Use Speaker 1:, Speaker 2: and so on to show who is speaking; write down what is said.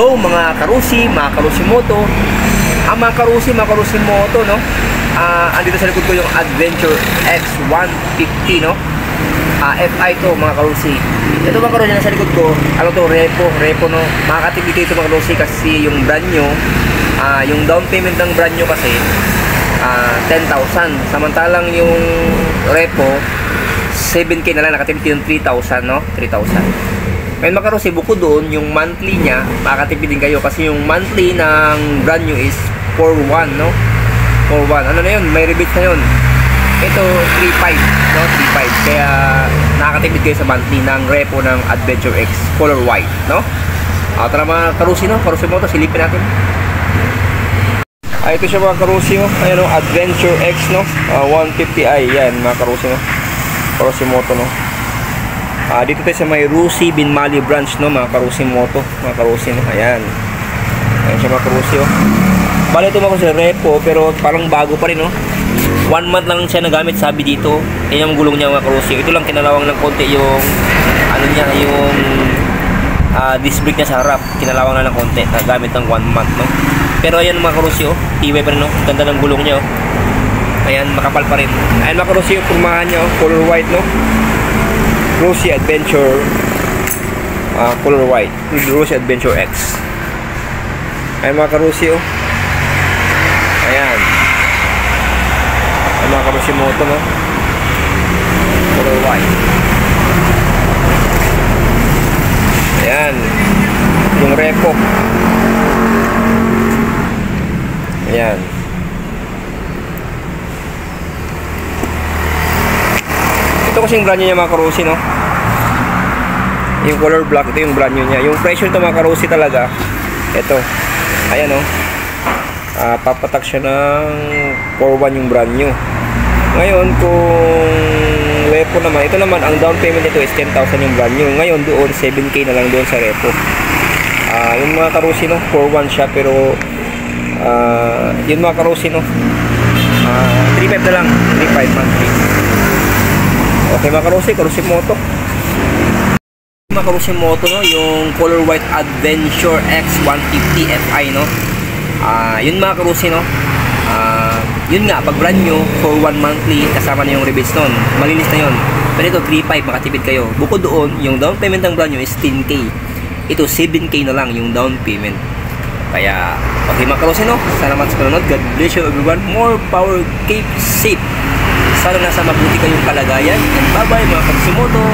Speaker 1: Hello mga karusi, mga karusimoto. Ang mga karusimoto, no? Andito sa likod ko yung Adventure X 150, no? FI to mga karusi. Ito mga karusi na sa likod ko, ano to, repo, no? Makakatipid ito mga karusi kasi yung brand nyo, yung down payment ng brand nyo kasi 10,000. Samantalang yung repo 7K na lang, nakatipid yung 3,000, no? 3,000. Ngayon mga karusi, bukod doon, yung monthly niya, makakatipid din kayo kasi yung monthly ng brand new is 4,1, no? 4,1. Ano na yun? May rebate na yun. Ito, 3,500, no? 3,500. Kaya, nakakatipid kayo sa monthly ng repo ng Adventure X color white, no? Tara mga karusi, no? Karusi mo ito, silipin natin. Ito siya mga karusi, no? Ayan, no? Adventure X, no? 150i. Yan, mga karusi, no? Karusi mo ito, no? Dito tayo sa may Rusi Binmali branch, no, mga karusi moto, mga karusi, no. Ayan siya mga karusi, oh. Bale ito mga karusi repo pero parang bago pa rin, no. 1 month lang siya nagamit, sabi dito. Yan yung gulong niya mga karusi. Ito lang kinalawang ng konti yung ano niya, yung disc brake niya sa harap, kinalawang na ng konti, nagamit ng 1 month, no. Pero ayan mga karusi, oh, tibay pa rin, no. Ganda ng gulong niya, oh. Ayan, makapal pa rin. Ayan mga karusi, yung purmahan niya, oh, color white, no. Rusi Adventure color white, Rusi Adventure X. Ayan mga karusi, oh. Ayan mga karusi moto, no, color white. Ayan yung repo. Ayan ito kasing brand niya mga karusi, no. Yung color black, ito yung brand new niya. Yung pressure ito mga karusi talaga, ito, ayan, no. Papatak siya ng 4,1 yung brand new. Ngayon kung repo naman, ito naman ang down payment nito is 10,000 yung brand new. Ngayon doon 7K na lang doon sa repo. Yung mga karusi, no, 4,1 siya pero yun mga karusi, no, 3,500 na lang, 3,500 monthly. Okay mga karusi, karusi moto. Mga karusi moto, no, yung color white Adventure X 150 FI, no. Yun mga karusi, no. Yun nga, pag brand nyo for 1 monthly, kasama na yung rebates nun, malinis na yun. Pero ito 3,500, makatipid kayo. Bukod doon, yung down payment ng brand nyo is 10K. Ito 7K na lang yung down payment. Kaya okay mga karusi, no, salamat sa panonood. God bless you everyone. More power, keep safe. Sana nasa mabuti kayong kalagayan. And bye bye mga karusi moto.